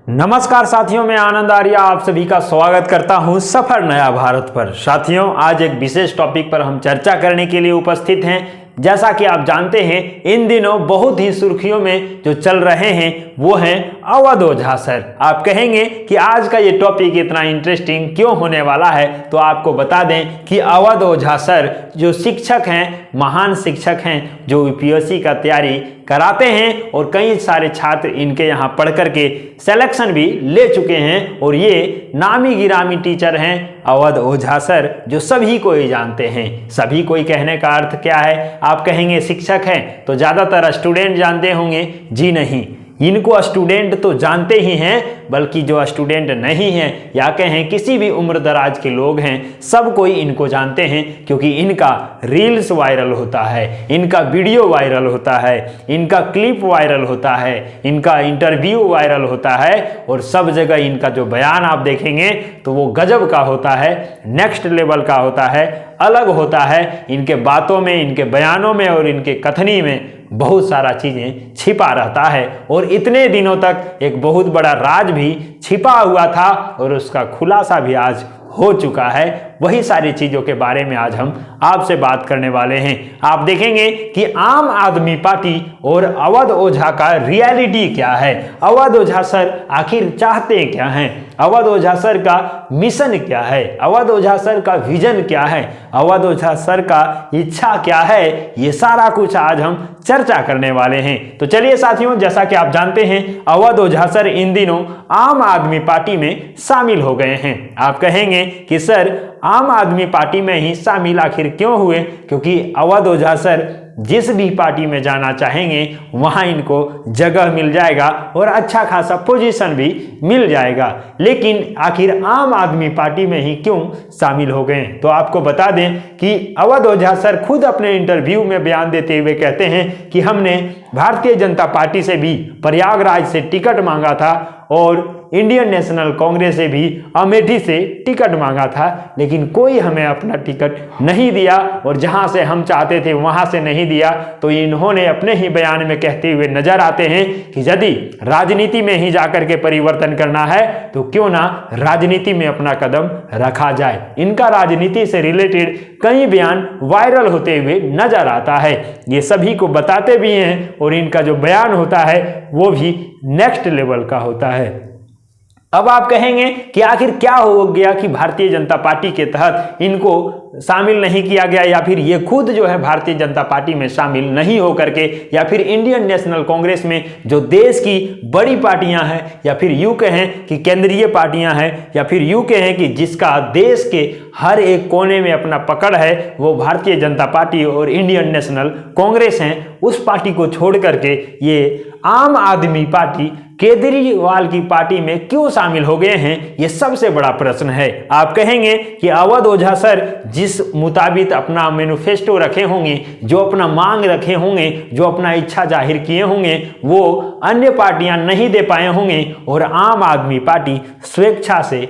नमस्कार साथियों, मैं आनंद आर्या आप सभी का स्वागत करता हूं सफर नया भारत पर। साथियों, आज एक विशेष टॉपिक पर हम चर्चा करने के लिए उपस्थित हैं। जैसा कि आप जानते हैं, इन दिनों बहुत ही सुर्खियों में जो चल रहे हैं वो हैं अवध ओझा सर। आप कहेंगे कि आज का ये टॉपिक इतना इंटरेस्टिंग क्यों होने वाला है, तो आपको बता दें कि अवध ओझा सर जो शिक्षक हैं, महान शिक्षक हैं, जो यूपीएससी का तैयारी कराते हैं और कई सारे छात्र इनके यहाँ पढ़ करके सिलेक्शन भी ले चुके हैं। और ये नामी गिरामी टीचर हैं अवध ओझा सर, जो सभी को ही जानते हैं। सभी कोई कहने का अर्थ क्या है? आप कहेंगे शिक्षक हैं तो ज़्यादातर स्टूडेंट जानते होंगे। जी नहीं, इनको स्टूडेंट तो जानते ही हैं, बल्कि जो स्टूडेंट नहीं हैं या कहें किसी भी उम्र दराज के लोग हैं, सब कोई इनको जानते हैं, क्योंकि इनका रील्स वायरल होता है, इनका वीडियो वायरल होता है, इनका क्लिप वायरल होता है, इनका इंटरव्यू वायरल होता है और सब जगह इनका जो बयान आप देखेंगे तो वो गजब का होता है, नेक्स्ट लेवल का होता है, अलग होता है। इनके बातों में, इनके बयानों में और इनके कथनी में बहुत सारा चीजें छिपा रहता है। और इतने दिनों तक एक बहुत बड़ा राज भी छिपा हुआ था और उसका खुलासा भी आज हो चुका है। वही सारी चीजों के बारे में आज हम आपसे बात करने वाले हैं। आप देखेंगे कि आम आदमी पार्टी और अवध ओझा का रियलिटी क्या है, अवध ओझा सर आखिर चाहते क्या हैं, अवध ओझा सर का मिशन क्या है, अवध ओझा सर का विजन क्या है, अवध ओझा सर का इच्छा क्या है, ये सारा कुछ आज हम चर्चा करने वाले हैं। तो चलिए साथियों, जैसा कि आप जानते हैं, अवध ओझा सर इन दिनों आम आदमी पार्टी में शामिल हो गए हैं। आप कहेंगे कि सर आम आदमी पार्टी में ही शामिल आखिर क्यों हुए? क्योंकि अवध ओझा सर जिस भी पार्टी में जाना चाहेंगे वहां इनको जगह मिल जाएगा और अच्छा खासा पोजीशन भी मिल जाएगा। लेकिन आखिर आम आदमी पार्टी में ही क्यों शामिल हो गए? तो आपको बता दें कि अवध ओझा सर खुद अपने इंटरव्यू में बयान देते हुए कहते हैं कि हमने भारतीय जनता पार्टी से भी प्रयागराज से टिकट मांगा था और इंडियन नेशनल कांग्रेस से भी अमेठी से टिकट मांगा था, लेकिन कोई हमें अपना टिकट नहीं दिया और जहां से हम चाहते थे वहां से नहीं दिया। तो इन्होंने अपने ही बयान में कहते हुए नजर आते हैं कि यदि राजनीति में ही जाकर के परिवर्तन करना है तो क्यों ना राजनीति में अपना कदम रखा जाए। इनका राजनीति से रिलेटेड कई बयान वायरल होते हुए नजर आता है, ये सभी को बताते भी हैं और इनका जो बयान होता है वो भी नेक्स्ट लेवल का होता है। अब आप कहेंगे कि आखिर क्या हो गया कि भारतीय जनता पार्टी के तहत इनको शामिल नहीं किया गया, या फिर ये खुद जो है भारतीय जनता पार्टी में शामिल नहीं हो करके, या फिर इंडियन नेशनल कांग्रेस में जो देश की बड़ी पार्टियां हैं, या फिर यूं कहें कि केंद्रीय पार्टियां हैं, या फिर यूं कहें कि जिसका देश के हर एक कोने में अपना पकड़ है, वो भारतीय जनता पार्टी और इंडियन नेशनल कांग्रेस हैं। उस पार्टी को छोड़ करके ये आम आदमी पार्टी केजरीवाल की पार्टी में क्यों शामिल हो गए हैं, ये सबसे बड़ा प्रश्न है। आप कहेंगे कि अवध ओझा सर जिस मुताबिक अपना मैनिफेस्टो रखे होंगे, जो अपना मांग रखे होंगे, जो अपना इच्छा जाहिर किए होंगे, वो अन्य पार्टियां नहीं दे पाए होंगे और आम आदमी पार्टी स्वेच्छा से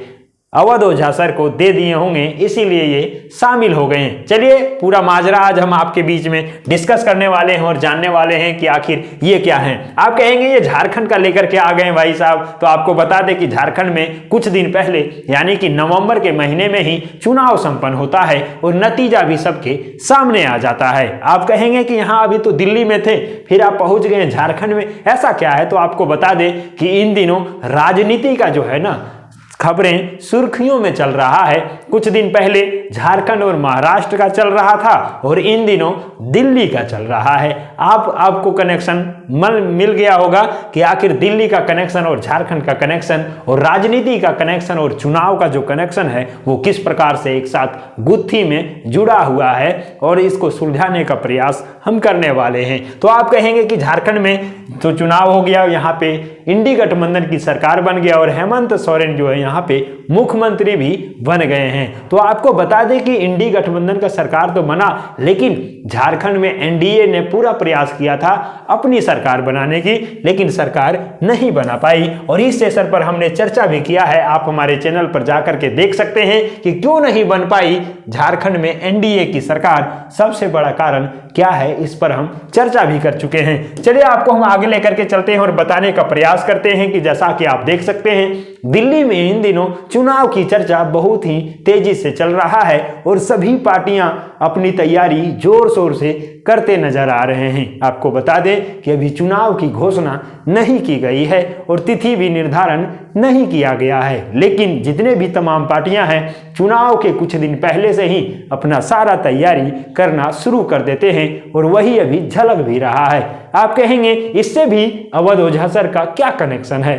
अवध ओझा सर को दे दिए होंगे, इसीलिए ये शामिल हो गए हैं। चलिए पूरा माजरा आज हम आपके बीच में डिस्कस करने वाले हैं और जानने वाले हैं कि आखिर ये क्या है। आप कहेंगे ये झारखंड का लेकर के आ गए भाई साहब, तो आपको बता दें कि झारखंड में कुछ दिन पहले यानी कि नवंबर के महीने में ही चुनाव संपन्न होता है और नतीजा भी सबके सामने आ जाता है। आप कहेंगे कि यहाँ अभी तो दिल्ली में थे, फिर आप पहुंच गए झारखंड में, ऐसा क्या है? तो आपको बता दें कि इन दिनों राजनीति का जो है ना खबरें सुर्खियों में चल रहा है। कुछ दिन पहले झारखंड और महाराष्ट्र का चल रहा था और इन दिनों दिल्ली का चल रहा है। आपको कनेक्शन मिल गया होगा कि आखिर दिल्ली का कनेक्शन और झारखंड का कनेक्शन और राजनीति का कनेक्शन और चुनाव का जो कनेक्शन है वो किस प्रकार से एक साथ गुत्थी में जुड़ा हुआ है, और इसको सुलझाने का प्रयास हम करने वाले हैं। तो आप कहेंगे कि झारखंड में तो चुनाव हो गया, यहाँ पे इंडी गठबंधन की सरकार बन गया और हेमंत सोरेन जो है यहाँ पे मुख्यमंत्री भी बन गए हैं। तो आपको बता दें कि इंडी गठबंधन का सरकार तो बना, लेकिन झारखंड में एनडीए ने पूरा प्रयास किया था अपनी सरकार बनाने की, लेकिन सरकार नहीं बना पाई। और इस सेशन पर हमने चर्चा भी किया है, आप हमारे चैनल पर जाकर के देख सकते हैं कि क्यों नहीं बन पाई झारखंड में एनडीए की सरकार, सबसे बड़ा कारण क्या है, इस पर हम चर्चा भी कर चुके हैं। चलिए आपको हम आगे लेकर के चलते हैं और बताने का प्रयास प्रयास करते हैं कि जैसा कि आप देख सकते हैं दिल्ली में इन दिनों चुनाव की चर्चा बहुत ही तेजी से चल रहा है और सभी पार्टियां अपनी तैयारी जोर शोर से करते नजर आ रहे हैं। आपको बता दें कि अभी चुनाव की घोषणा नहीं की गई है और तिथि भी निर्धारण नहीं किया गया है, लेकिन जितने भी तमाम पार्टियां हैं चुनाव के कुछ दिन पहले से ही अपना सारा तैयारी करना शुरू कर देते हैं और वही अभी झलक भी रहा है। आप कहेंगे इससे भी अवध ओझा सर का क्या कनेक्शन है,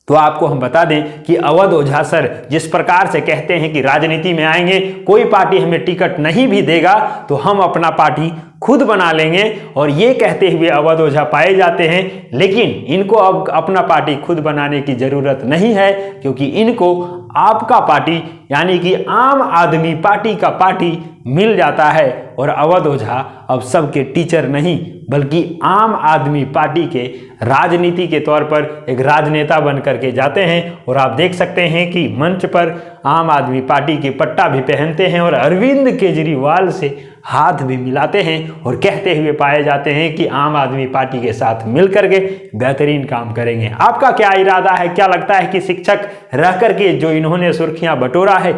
तो आपको हम बता दें कि अवध ओझा सर जिस प्रकार से कहते हैं कि राजनीति में आएंगे, कोई पार्टी हमें टिकट नहीं भी देगा तो हम अपना पार्टी खुद बना लेंगे, और ये कहते हुए अवध ओझा पाए जाते हैं। लेकिन इनको अब अपना पार्टी खुद बनाने की जरूरत नहीं है, क्योंकि इनको आपका पार्टी यानी कि आम आदमी पार्टी का पार्टी मिल जाता है और अवध ओझा अब सबके टीचर नहीं बल्कि आम आदमी पार्टी के राजनीति के तौर पर एक राजनेता बन करके जाते हैं। और आप देख सकते हैं कि मंच पर आम आदमी पार्टी के पट्टा भी पहनते हैं और अरविंद केजरीवाल से हाथ भी मिलाते हैं और कहते हुए पाए जाते हैं कि आम आदमी पार्टी के साथ मिलकर के बेहतरीन काम करेंगे। आपका क्या इरादा है? क्या लगता है कि शिक्षक रह करके जो इन्होंने सुर्खियां बटोरा है,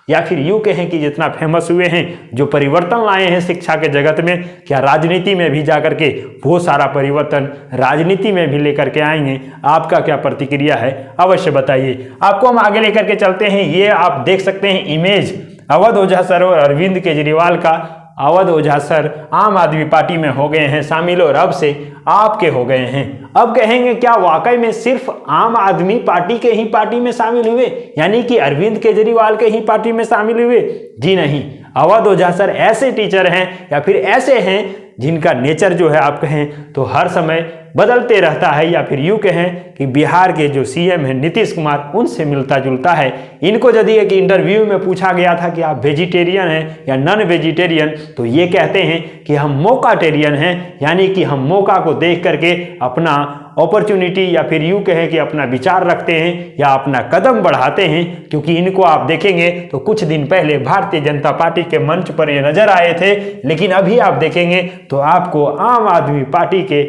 या फिर यूं कहें कि जितना फेमस हुए हैं, जो परिवर्तन लाए हैं शिक्षा के जगत में, क्या राजनीति में भी जाकर के वो सारा परिवर्तन राजनीति में भी लेकर के आएंगे? आपका क्या प्रतिक्रिया है अवश्य बताइए। आपको हम आगे लेकर के चलते हैं। ये आप देख सकते हैं इमेज अवध ओझा सर और अरविंद केजरीवाल का। अवध ओझा सर आम आदमी पार्टी में हो गए हैं शामिल और अब से आपके हो गए हैं। अब कहेंगे क्या वाकई में सिर्फ आम आदमी पार्टी के ही पार्टी में शामिल हुए, यानी कि अरविंद केजरीवाल के ही पार्टी में शामिल हुए? जी नहीं, अवध ओझा सर ऐसे टीचर हैं या फिर ऐसे हैं जिनका नेचर जो है आप कहें तो हर समय बदलते रहता है, या फिर यूं कहें कि बिहार के जो सीएम हैं नीतीश कुमार उनसे मिलता जुलता है। इनको यदि एक इंटरव्यू में पूछा गया था कि आप वेजिटेरियन हैं या नॉन वेजिटेरियन, तो ये कहते हैं कि हम मौकाटेरियन हैं, यानी कि हम मौका को देख करके अपना अपॉर्चुनिटी या फिर यूं कहें कि अपना विचार रखते हैं या अपना कदम बढ़ाते हैं। क्योंकि इनको आप देखेंगे तो कुछ दिन पहले भारतीय जनता पार्टी के मंच पर ये नजर आए थे, लेकिन अभी आप देखेंगे तो आपको आम आदमी पार्टी के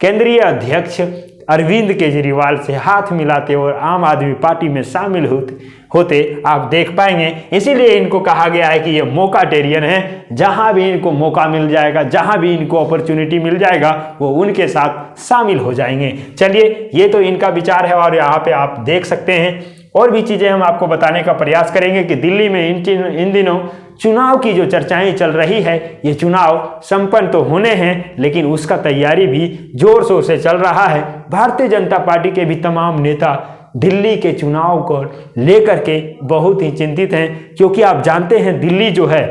केंद्रीय अध्यक्ष अरविंद केजरीवाल से हाथ मिलाते और आम आदमी पार्टी में शामिल होते आप देख पाएंगे। इसीलिए इनको कहा गया है कि ये मौकाटेरियन है, जहां भी इनको मौका मिल जाएगा, जहां भी इनको अपॉर्चुनिटी मिल जाएगा वो उनके साथ शामिल हो जाएंगे। चलिए, ये तो इनका विचार है और यहाँ पे आप देख सकते हैं और भी चीजें हम आपको बताने का प्रयास करेंगे कि दिल्ली में इन दिनों चुनाव की जो चर्चाएं चल रही है, ये चुनाव संपन्न तो होने हैं लेकिन उसका तैयारी भी जोर शोर से चल रहा है। भारतीय जनता पार्टी के भी तमाम नेता दिल्ली के चुनाव को लेकर के बहुत ही चिंतित हैं, क्योंकि आप जानते हैं दिल्ली जो है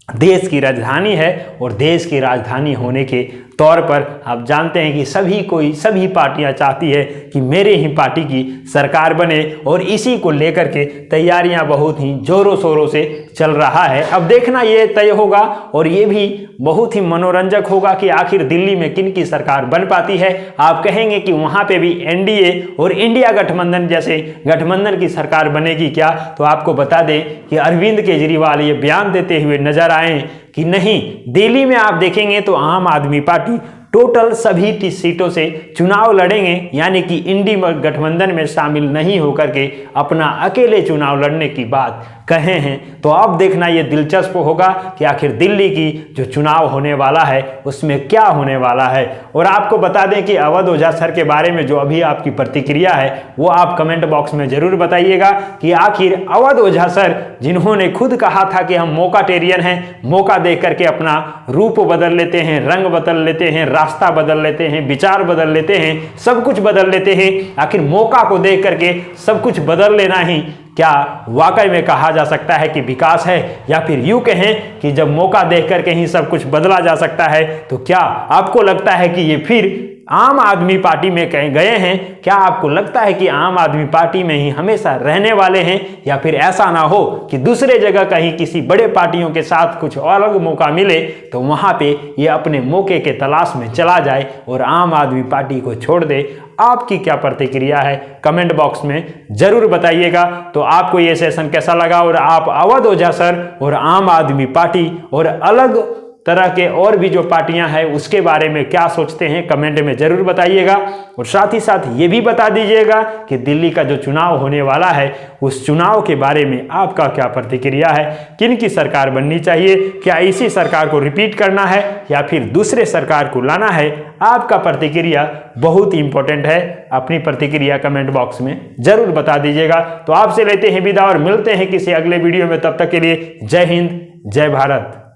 देश की राजधानी है और देश की राजधानी होने के तौर पर आप जानते हैं कि सभी पार्टियां चाहती है कि मेरे ही पार्टी की सरकार बने, और इसी को लेकर के तैयारियां बहुत ही जोरों शोरों से चल रहा है। अब देखना ये तय होगा और ये भी बहुत ही मनोरंजक होगा कि आखिर दिल्ली में किन की सरकार बन पाती है। आप कहेंगे कि वहां पे भी एनडीए और इंडिया गठबंधन जैसे गठबंधन की सरकार बनेगी क्या? तो आपको बता दें कि अरविंद केजरीवाल ये बयान देते हुए नजर आए कि नहीं, दिल्ली में आप देखेंगे तो आम आदमी पार्टी टोटल सभी सीटों से चुनाव लड़ेंगे, यानी कि इंडिया गठबंधन में शामिल नहीं होकर के अपना अकेले चुनाव लड़ने की बात कहे हैं। तो अब देखना ये दिलचस्प होगा कि आखिर दिल्ली की जो चुनाव होने वाला है उसमें क्या होने वाला है। और आपको बता दें कि अवध ओझा सर के बारे में जो अभी आपकी प्रतिक्रिया है वो आप कमेंट बॉक्स में जरूर बताइएगा कि आखिर अवध ओझा सर जिन्होंने खुद कहा था कि हम मौकाटेरियन हैं, मौका देख करके अपना रूप बदल लेते हैं, रंग बदल लेते हैं, रास्ता बदल लेते हैं, विचार बदल लेते हैं, सब कुछ बदल लेते हैं, आखिर मौका को देख करके सब कुछ बदल लेना ही क्या वाकई में कहा जा सकता है कि विकास है? या फिर यूं कहें कि जब मौका देख करके ही सब कुछ बदला जा सकता है, तो क्या आपको लगता है कि ये फिर आम आदमी पार्टी में कहीं गए हैं? क्या आपको लगता है कि आम आदमी पार्टी में ही हमेशा रहने वाले हैं, या फिर ऐसा ना हो कि दूसरे जगह कहीं किसी बड़े पार्टियों के साथ कुछ अलग मौका मिले तो वहां पे ये अपने मौके के तलाश में चला जाए और आम आदमी पार्टी को छोड़ दे? आपकी क्या प्रतिक्रिया है कमेंट बॉक्स में जरूर बताइएगा। तो आपको ये सेशन कैसा लगा और आप अवध ओझा सर और आम आदमी पार्टी और अलग तरह के और भी जो पार्टियां हैं उसके बारे में क्या सोचते हैं कमेंट में जरूर बताइएगा। और साथ ही साथ ये भी बता दीजिएगा कि दिल्ली का जो चुनाव होने वाला है उस चुनाव के बारे में आपका क्या प्रतिक्रिया है, किन की सरकार बननी चाहिए, क्या इसी सरकार को रिपीट करना है या फिर दूसरे सरकार को लाना है। आपका प्रतिक्रिया बहुत ही इंपॉर्टेंट है, अपनी प्रतिक्रिया कमेंट बॉक्स में जरूर बता दीजिएगा। तो आपसे लेते हैं विदा और मिलते हैं किसी अगले वीडियो में, तब तक के लिए जय हिंद जय भारत।